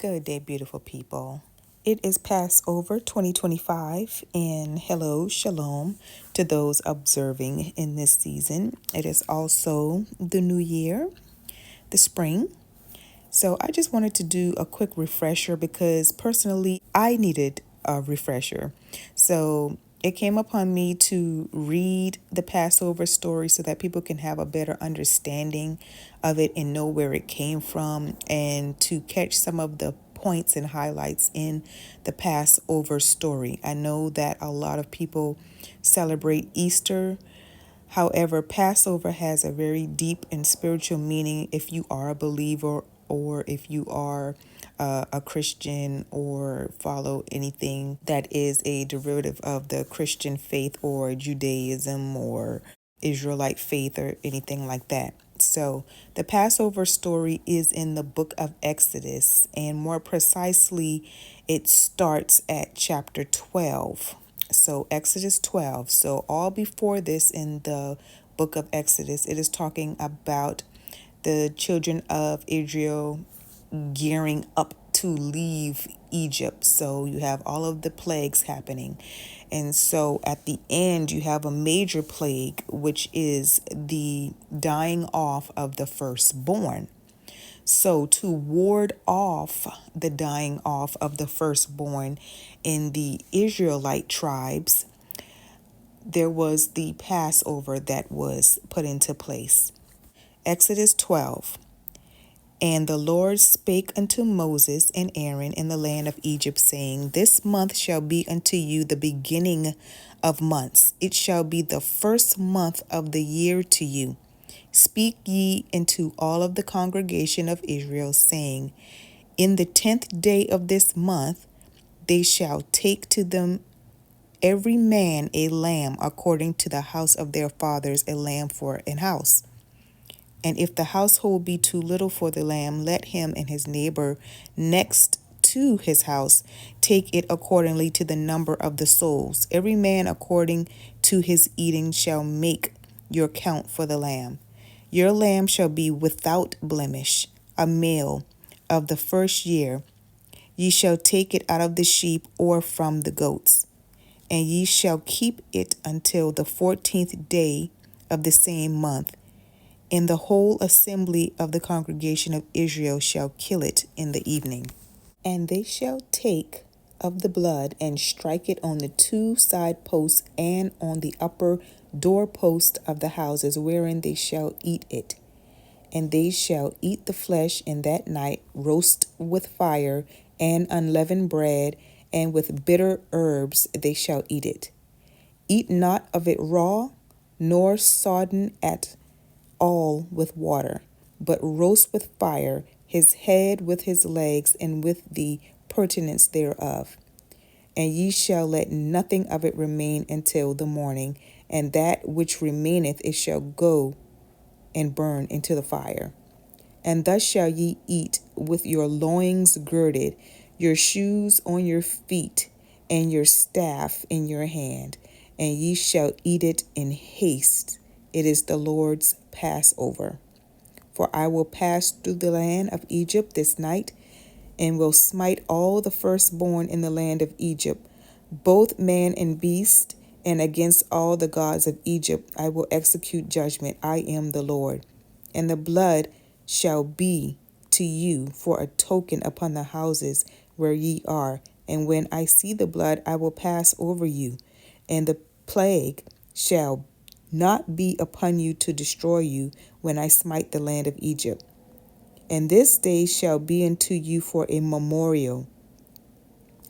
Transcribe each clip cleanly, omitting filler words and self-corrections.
Good day, beautiful people. It is Passover 2025, and hello, shalom to those observing in this season. It is also the new year, the spring. So I just wanted to do a quick refresher because personally I needed a refresher. So it came upon me to read the Passover story so that people can have a better understanding of it and know where it came from, and to catch some of the points and highlights in the Passover story. I know that a lot of people celebrate Easter. However, Passover has a very deep and spiritual meaning if you are a believer or if you are a Christian or follow anything that is a derivative of the Christian faith or Judaism or Israelite faith or anything like that. So, the Passover story is in the book of Exodus, and more precisely, it starts at chapter 12. So, Exodus 12. So, all before this in the book of Exodus, it is talking about the children of Israel gearing up to leave Egypt. So you have all of the plagues happening. And so at the end, you have a major plague, which is the dying off of the firstborn. So to ward off the dying off of the firstborn in the Israelite tribes, there was the Passover that was put into place. Exodus 12. And the Lord spake unto Moses and Aaron in the land of Egypt, saying, This month shall be unto you the beginning of months. It shall be the first month of the year to you. Speak ye unto all of the congregation of Israel, saying, In the 10th day of this month they shall take to them every man a lamb according to the house of their fathers, a lamb for an house. And if the household be too little for the lamb, let him and his neighbor next to his house take it accordingly to the number of the souls. Every man according to his eating shall make your count for the lamb. Your lamb shall be without blemish, a male of the first year. Ye shall take it out of the sheep or from the goats, and ye shall keep it until the 14th day of the same month. And the whole assembly of the congregation of Israel shall kill it in the evening. And they shall take of the blood and strike it on the two side posts and on the upper doorpost of the houses wherein they shall eat it. And they shall eat the flesh in that night, roast with fire and unleavened bread, and with bitter herbs they shall eat it. Eat not of it raw, nor sodden at all with water, but roast with fire his head with his legs and with the purtenance thereof. And ye shall let nothing of it remain until the morning, and that which remaineth it shall go and burn into the fire. And thus shall ye eat with your loins girded, your shoes on your feet, and your staff in your hand, and ye shall eat it in haste. It is the Lord's Passover. For I will pass through the land of Egypt this night, and will smite all the firstborn in the land of Egypt, both man and beast, and against all the gods of Egypt I will execute judgment. I am the Lord. And the blood shall be to you for a token upon the houses where ye are. And when I see the blood, I will pass over you, and the plague shall not be upon you to destroy you when I smite the land of Egypt. And this day shall be unto you for a memorial,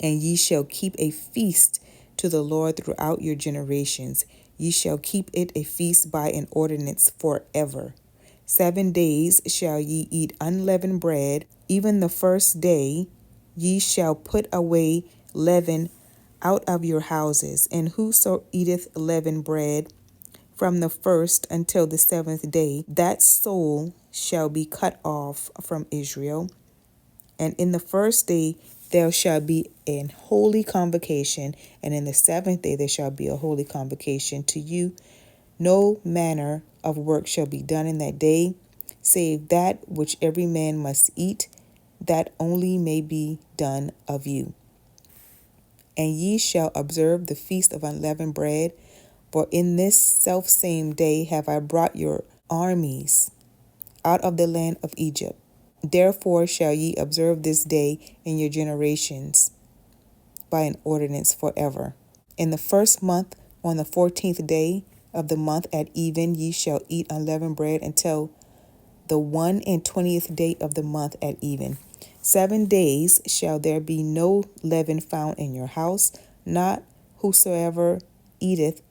and ye shall keep a feast to the Lord throughout your generations. Ye shall keep it a feast by an ordinance forever. 7 days shall ye eat unleavened bread. Even the first day ye shall put away leaven out of your houses. And whoso eateth leavened bread from the first until the 7th day, that soul shall be cut off from Israel. And in the first day there shall be an holy convocation, and in the 7th day there shall be a holy convocation. To you no manner of work shall be done in that day, save that which every man must eat. that only may be done of you. And ye shall observe the feast of unleavened bread, for in this selfsame day have I brought your armies out of the land of Egypt. Therefore shall ye observe this day in your generations by an ordinance forever. In the first month, on the 14th day of the month at even, ye shall eat unleavened bread until the 21st day of the month at even. 7 days shall there be no leaven found in your house, not whosoever eateth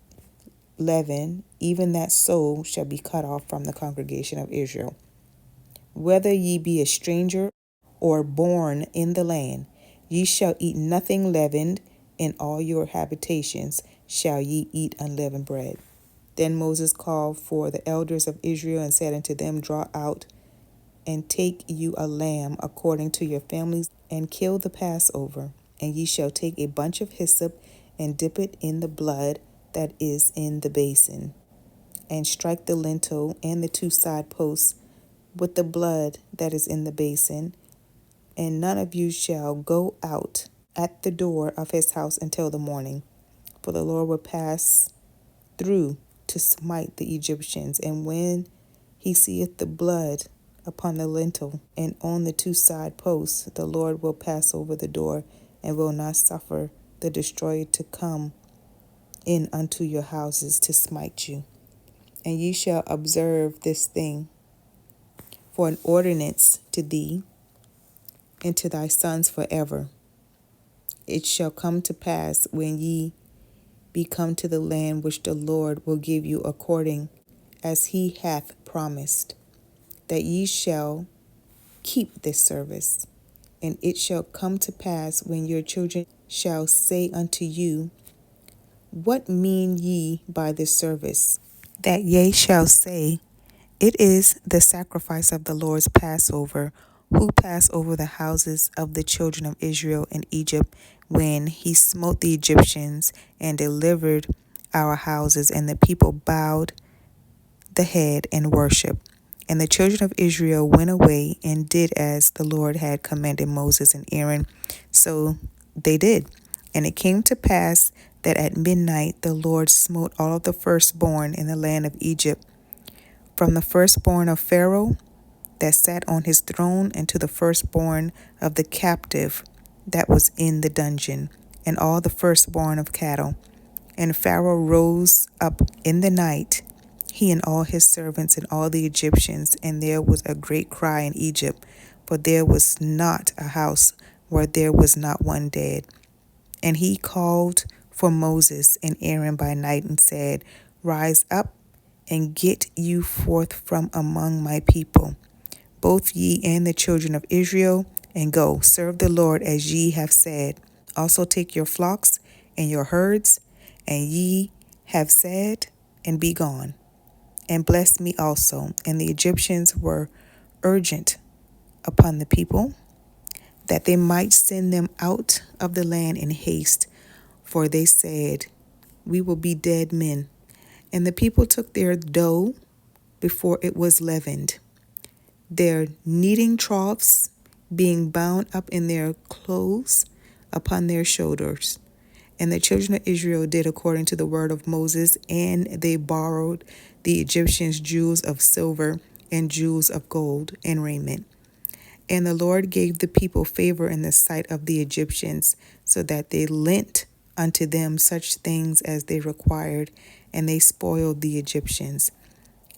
leaven, even that soul shall be cut off from the congregation of Israel. Whether ye be a stranger or born in the land, ye shall eat nothing leavened. In all your habitations shall ye eat unleavened bread. Then Moses called for the elders of Israel and said unto them, Draw out and take you a lamb according to your families, and kill the Passover. And ye shall take a bunch of hyssop and dip it in the blood that is in the basin, and strike the lintel and the 2 side posts with the blood that is in the basin. And none of you shall go out at the door of his house until the morning, for the Lord will pass through to smite the Egyptians. And when he seeth the blood upon the lintel and on the 2 side posts, the Lord will pass over the door, and will not suffer the destroyer to come in unto your houses to smite you. And ye shall observe this thing for an ordinance to thee and to thy sons forever. It shall come to pass when ye be come to the land which the Lord will give you according as he hath promised, that ye shall keep this service. And it shall come to pass when your children shall say unto you, What mean ye by this service? That ye shall say, It is the sacrifice of the Lord's Passover, who passed over the houses of the children of Israel in Egypt, when he smote the Egyptians and delivered our houses. And the people bowed the head and worshiped. And the children of Israel went away and did as the Lord had commanded Moses and Aaron. So they did. And it came to pass that at midnight the Lord smote all of the firstborn in the land of Egypt, from the firstborn of Pharaoh that sat on his throne, and to the firstborn of the captive that was in the dungeon, and all the firstborn of cattle. And Pharaoh rose up in the night, he and all his servants and all the Egyptians, and there was a great cry in Egypt, for there was not a house where there was not one dead. And he called for Moses and Aaron by night and said, Rise up and get you forth from among my people, both ye and the children of Israel, and go, serve the Lord as ye have said. Also take your flocks and your herds, and ye have said, and be gone, and bless me also. And the Egyptians were urgent upon the people, that they might send them out of the land in haste, for they said, We will be dead men. And the people took their dough before it was leavened, their kneading troughs being bound up in their clothes upon their shoulders. And the children of Israel did according to the word of Moses, and they borrowed the Egyptians jewels of silver and jewels of gold and raiment. And the Lord gave the people favor in the sight of the Egyptians, so that they lent unto them such things as they required, and they spoiled the Egyptians.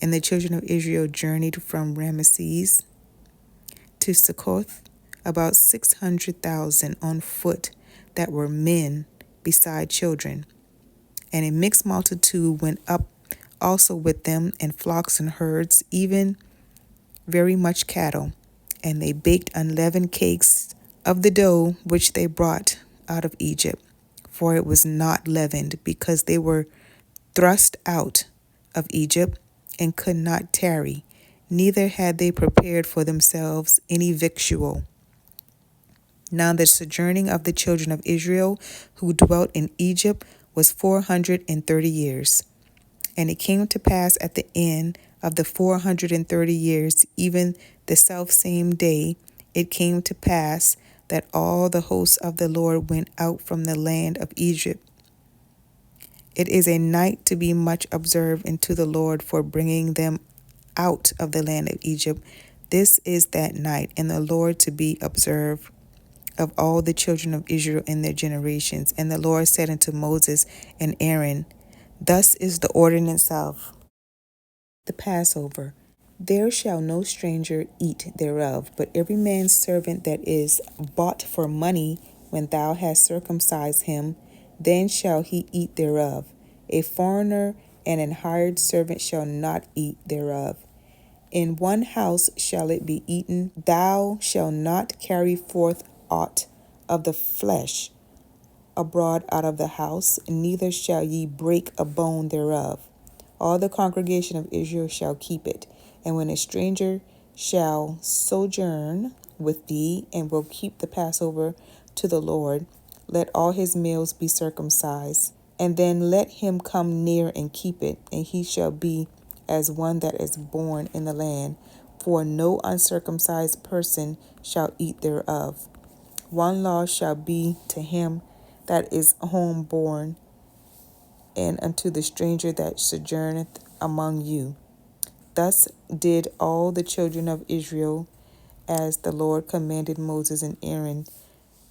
And the children of Israel journeyed from Ramesses to Succoth, about 600,000 on foot, that were men beside children. And a mixed multitude went up also with them, and flocks and herds, even very much cattle. And they baked unleavened cakes of the dough which they brought out of Egypt, for it was not leavened, because they were thrust out of Egypt and could not tarry, neither had they prepared for themselves any victual. Now the sojourning of the children of Israel who dwelt in Egypt was 430 years. And it came to pass at the end of the 430 years, even the selfsame day, It came to pass that all the hosts of the Lord went out from the land of Egypt. It is a night to be much observed unto the Lord for bringing them out of the land of Egypt. This is that night, and the Lord to be observed of all the children of Israel in their generations. And the Lord said unto Moses and Aaron, Thus is the ordinance of the Passover. There shall no stranger eat thereof, but every man's servant that is bought for money, when thou hast circumcised him, then shall he eat thereof. A foreigner and an hired servant shall not eat thereof. In one house shall it be eaten. Thou shalt not carry forth aught of the flesh abroad out of the house, neither shall ye break a bone thereof. All the congregation of Israel shall keep it. And when a stranger shall sojourn with thee, and will keep the Passover to the Lord, let all his males be circumcised. And then let him come near and keep it, and he shall be as one that is born in the land. For no uncircumcised person shall eat thereof. One law shall be to him that is homeborn, and unto the stranger that sojourneth among you. Thus did all the children of Israel, as the Lord commanded Moses and Aaron,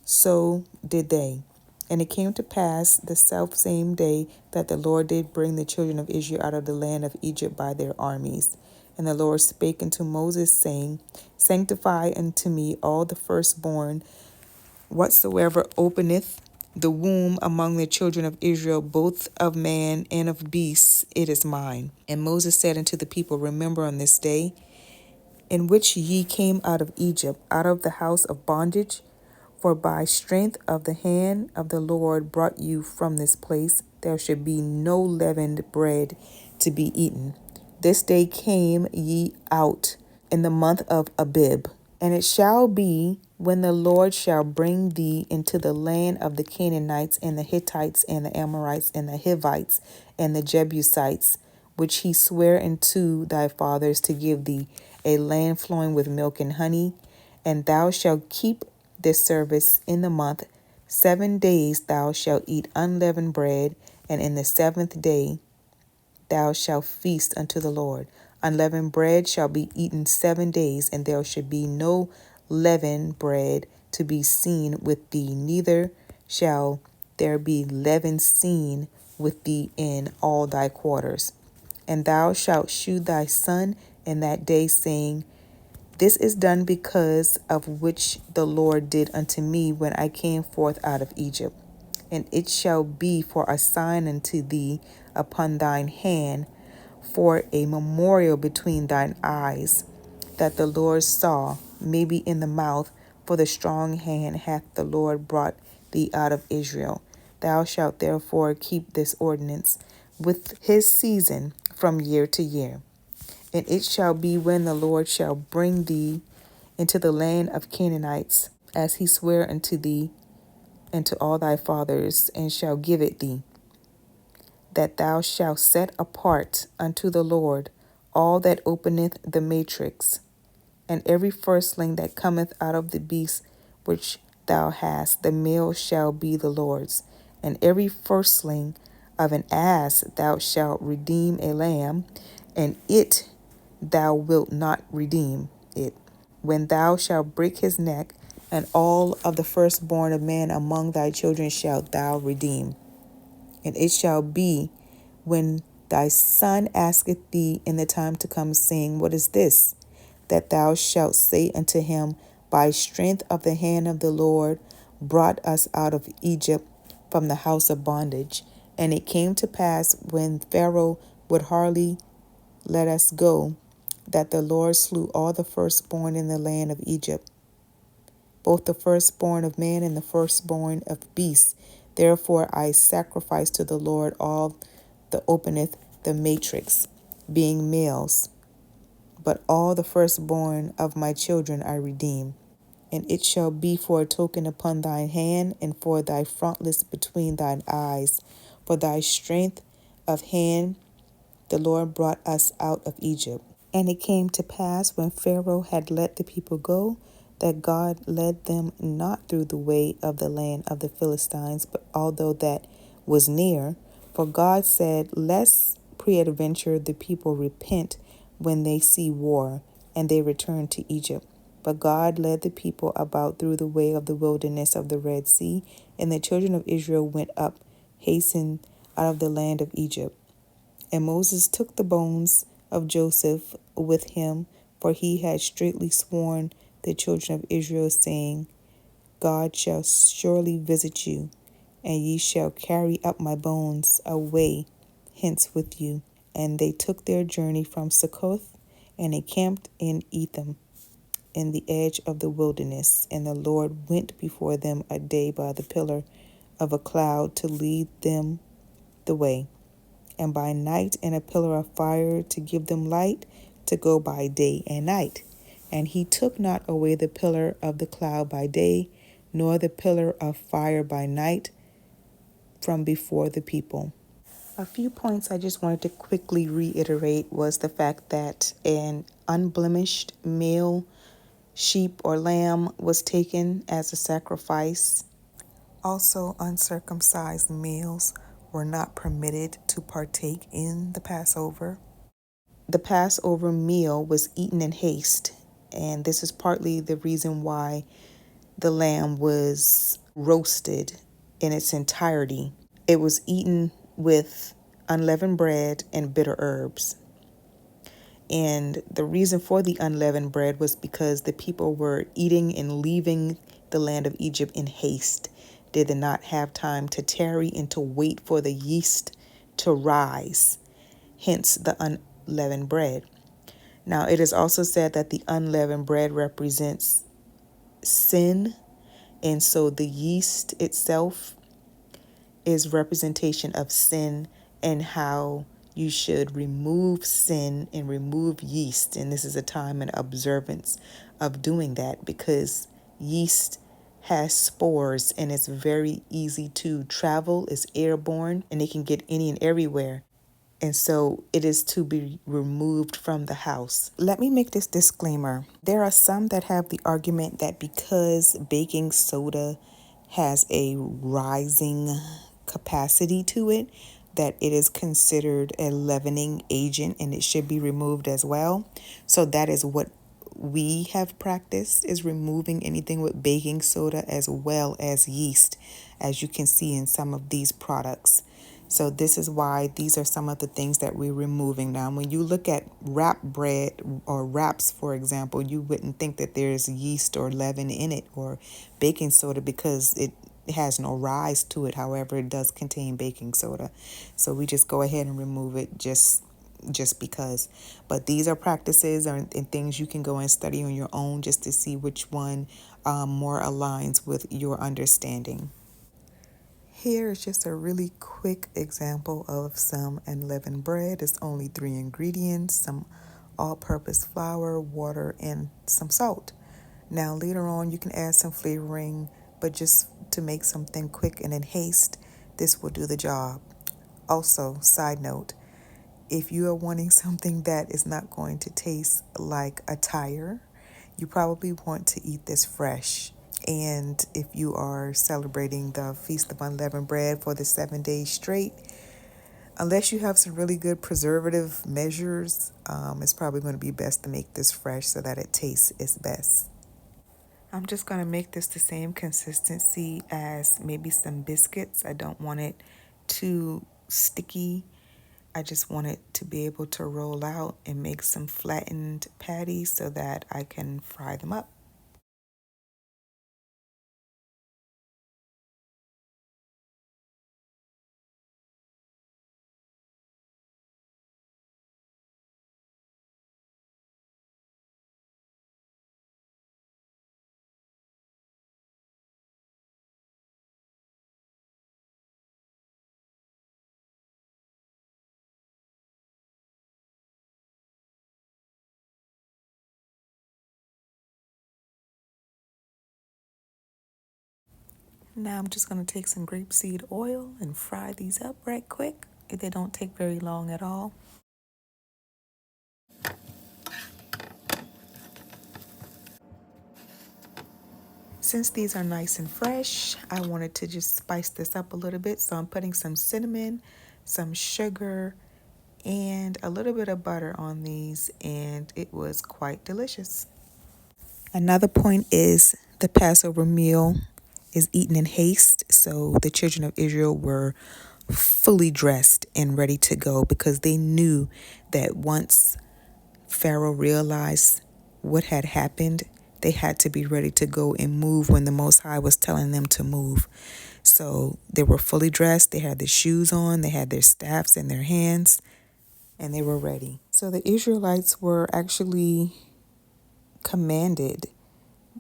so did they. And it came to pass the selfsame day that the Lord did bring the children of Israel out of the land of Egypt by their armies. And the Lord spake unto Moses, saying, Sanctify unto me all the firstborn, whatsoever openeth the womb among the children of Israel, both of man and of beasts, it is mine. And Moses said unto the people, Remember on this day, in which ye came out of Egypt, out of the house of bondage, for by strength of the hand of the Lord brought you from this place. There should be no leavened bread to be eaten. This day came ye out in the month of Abib. And it shall be, when the Lord shall bring thee into the land of the Canaanites, and the Hittites, and the Amorites, and the Hivites, and the Jebusites, which he sware unto thy fathers to give thee, a land flowing with milk and honey. And thou shalt keep this service in the month. 7 days thou shalt eat unleavened bread, and in the seventh day thou shalt feast unto the Lord. Unleavened bread shall be eaten 7 days, and there should be no leavened bread to be seen with thee, neither shall there be leaven seen with thee in all thy quarters. And thou shalt shew thy son in that day, saying, This is done because of which the Lord did unto me when I came forth out of Egypt. And it shall be for a sign unto thee upon thine hand, for a memorial between thine eyes, that the Lord saw, maybe in the mouth, for the strong hand hath the Lord brought thee out of Israel. Thou shalt therefore keep this ordinance with his season from year to year. And it shall be, when the Lord shall bring thee into the land of Canaanites, as he sware unto thee and to all thy fathers, and shall give it thee, that thou shalt set apart unto the Lord all that openeth the matrix, and every firstling that cometh out of the beast which thou hast, the male shall be the Lord's. And every firstling of an ass thou shalt redeem a lamb, and it thou wilt not redeem it. When thou shalt break his neck, and all of the firstborn of man among thy children shalt thou redeem. And it shall be, when thy son asketh thee in the time to come, saying, What is this? That thou shalt say unto him, By strength of the hand of the Lord brought us out of Egypt from the house of bondage. And it came to pass, when Pharaoh would hardly let us go, that the Lord slew all the firstborn in the land of Egypt, both the firstborn of man and the firstborn of beasts. Therefore I sacrifice to the Lord all that openeth the matrix, being males, but all the firstborn of my children I redeem. And it shall be for a token upon thine hand, and for thy frontlets between thine eyes. For thy strength of hand the Lord brought us out of Egypt. And it came to pass, when Pharaoh had let the people go, that God led them not through the way of the land of the Philistines, but although that was near. For God said, lest peradventure the people repent when they see war, and they return to Egypt. But God led the people about through the way of the wilderness of the Red Sea, and the children of Israel went up, hastened out of the land of Egypt. And Moses took the bones of Joseph with him, for he had straitly sworn the children of Israel, saying, God shall surely visit you, and ye shall carry up my bones away hence with you. And they took their journey from Succoth, and encamped in Etham, in the edge of the wilderness. And the Lord went before them a day by the pillar of a cloud to lead them the way, and by night in a pillar of fire to give them light, to go by day and night. And he took not away the pillar of the cloud by day, nor the pillar of fire by night from before the people. A few points I just wanted to quickly reiterate was the fact that an unblemished male sheep or lamb was taken as a sacrifice. Also, uncircumcised males were not permitted to partake in the Passover. The Passover meal was eaten in haste, and this is partly the reason why the lamb was roasted in its entirety. It was eaten with unleavened bread and bitter herbs. And the reason for the unleavened bread was because the people were eating and leaving the land of Egypt in haste. They did not have time to tarry and to wait for the yeast to rise, hence the unleavened bread. Now, it is also said that the unleavened bread represents sin, and so the yeast itself is representation of sin and how you should remove sin and remove yeast. And this is a time and observance of doing that because yeast has spores and it's very easy to travel, it's airborne, and it can get any and everywhere. And so it is to be removed from the house. Let me make this disclaimer. There are some that have the argument that because baking soda has a rising capacity to it, that it is considered a leavening agent and it should be removed as well. So that is what we have practiced, is removing anything with baking soda as well as yeast, as you can see in some of these products. So this is why these are some of the things that we're removing. Now, when you look at wrap bread or wraps, for example, you wouldn't think that there's yeast or leaven in it or baking soda because it has no rise to it. However, it does contain baking soda. So we just go ahead and remove it just because. But these are practices and things you can go and study on your own just to see which one more aligns with your understanding. Here is just a really quick example of some unleavened bread. It's only 3 ingredients, some all-purpose flour, water, and some salt. Now later on you can add some flavoring, but just to make something quick and in haste, this will do the job. Also, side note, if you are wanting something that is not going to taste like a tire, you probably want to eat this fresh. And if you are celebrating the Feast of Unleavened Bread for the 7 days straight, unless you have some really good preservative measures, it's probably going to be best to make this fresh so that it tastes its best. I'm just going to make this the same consistency as maybe some biscuits. I don't want it too sticky. I just want it to be able to roll out and make some flattened patties so that I can fry them up. Now I'm just going to take some grapeseed oil and fry these up right quick. They don't take very long at all. Since these are nice and fresh, I wanted to just spice this up a little bit. So I'm putting some cinnamon, some sugar, and a little bit of butter on these, and it was quite delicious. Another point is the Passover meal is eaten in haste. So the children of Israel were fully dressed and ready to go because they knew that once Pharaoh realized what had happened, they had to be ready to go and move when the Most High was telling them to move. So they were fully dressed, they had their shoes on, they had their staffs in their hands, and they were ready. So the Israelites were actually commanded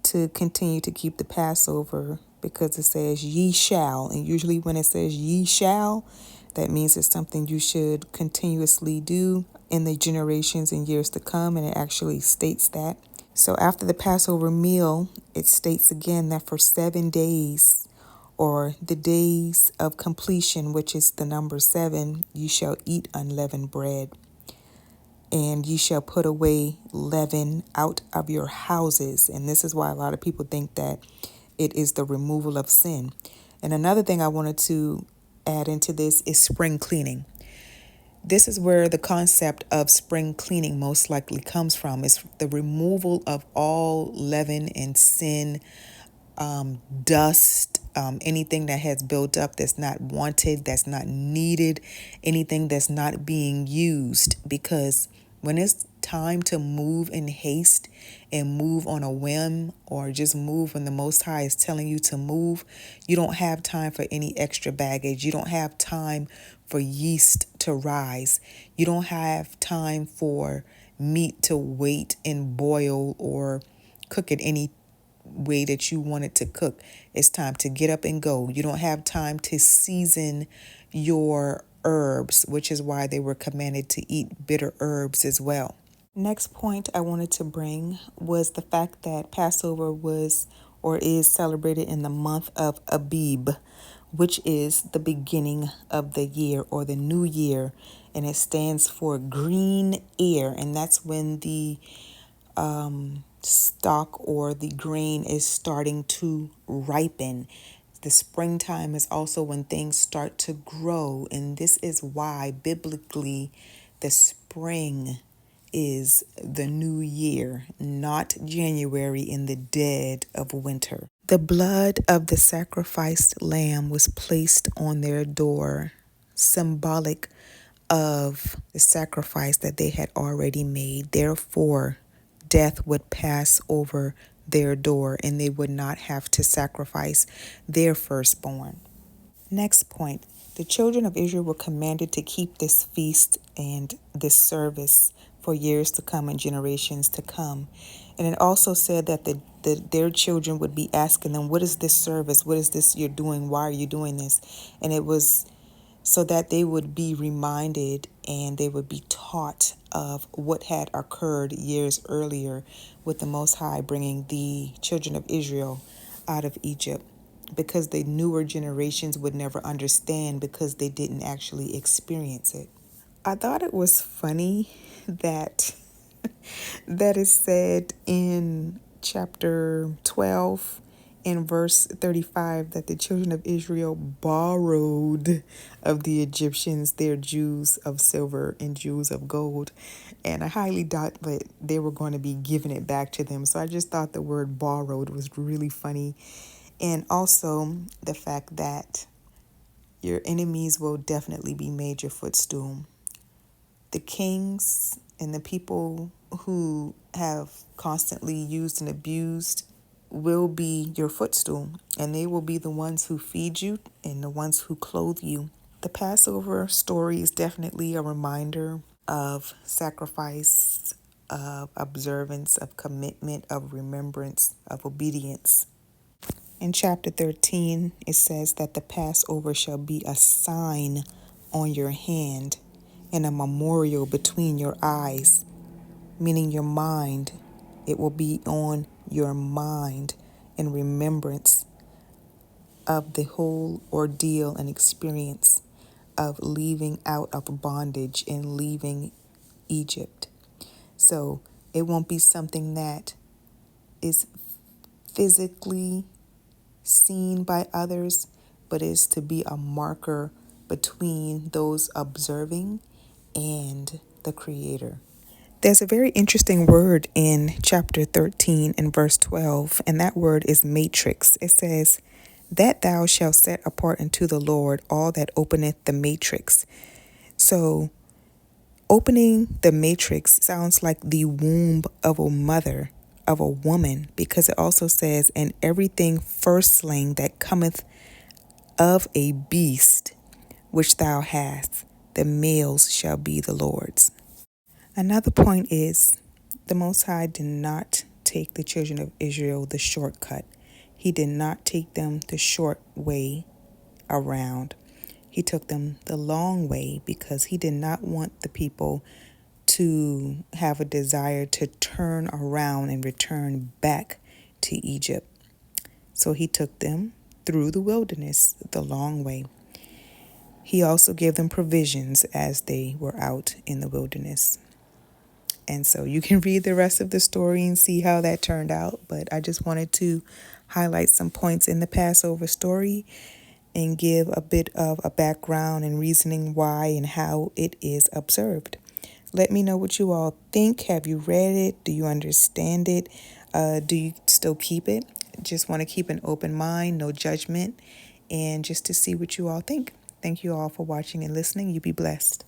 to continue to keep the Passover because it says ye shall. And usually when it says ye shall, that means it's something you should continuously do in the generations and years to come. And it actually states that. So after the Passover meal, it states again that for 7 days, or the days of completion, which is the number 7, you shall eat unleavened bread. And ye shall put away leaven out of your houses. And this is why a lot of people think that it is the removal of sin. And another thing I wanted to add into this is spring cleaning. This is where the concept of spring cleaning most likely comes from. It's the removal of all leaven and sin, dust, anything that has built up that's not wanted, that's not needed, anything that's not being used. Because when it's time to move in haste and move on a whim, or just move when the Most High is telling you to move, you don't have time for any extra baggage. You don't have time for yeast to rise. You don't have time for meat to wait and boil or cook it any way that you want it to cook. It's time to get up and go. You don't have time to season your herbs, which is why they were commanded to eat bitter herbs as well. Next point I wanted to bring was the fact that Passover was or is celebrated in the month of Abib, which is the beginning of the year or the new year, and it stands for green air, and that's when the stalk or the grain is starting to ripen. The springtime is also when things start to grow, and this is why biblically the spring is the new year, not January in the dead of winter. The blood of the sacrificed lamb was placed on their door, symbolic of the sacrifice that they had already made. Therefore, death would pass over their door and they would not have to sacrifice their firstborn. Next point, the children of Israel were commanded to keep this feast and this service for years to come and generations to come. And it also said that their children would be asking them, what is this service? What is this you're doing? Why are you doing this? And it was so that they would be reminded and they would be taught of what had occurred years earlier with the Most High bringing the children of Israel out of Egypt, because the newer generations would never understand because they didn't actually experience it. I thought it was funny that that is said in chapter 12 in verse 35 that the children of Israel borrowed of the Egyptians their jewels of silver and jewels of gold. And I highly doubt that they were going to be giving it back to them. So I just thought the word borrowed was really funny. And also the fact that your enemies will definitely be made your footstool. The kings and the people who have constantly used and abused will be your footstool, and they will be the ones who feed you and the ones who clothe you. The Passover story is definitely a reminder of sacrifice, of observance, of commitment, of remembrance, of obedience. In chapter 13, it says that the Passover shall be a sign on your hand and a memorial between your eyes, meaning your mind. It will be on your mind in remembrance of the whole ordeal and experience of leaving out of bondage and leaving Egypt. So it won't be something that is physically seen by others, but is to be a marker between those observing and the Creator. There's a very interesting word in chapter 13 and verse 12, and that word is matrix. It says, that thou shalt set apart unto the Lord all that openeth the matrix. So, opening the matrix sounds like the womb of a mother, of a woman, because it also says, and everything firstling that cometh of a beast which thou hast, the males shall be the Lord's. Another point is the Most High did not take the children of Israel the shortcut. He did not take them the short way around. He took them the long way because he did not want the people to have a desire to turn around and return back to Egypt. So he took them through the wilderness the long way. He also gave them provisions as they were out in the wilderness. And so you can read the rest of the story and see how that turned out. But I just wanted to highlight some points in the Passover story and give a bit of a background and reasoning why and how it is observed. Let me know what you all think. Have you read it? Do you understand it? Do you still keep it? Just want to keep an open mind, no judgment, and just to see what you all think. Thank you all for watching and listening. You be blessed.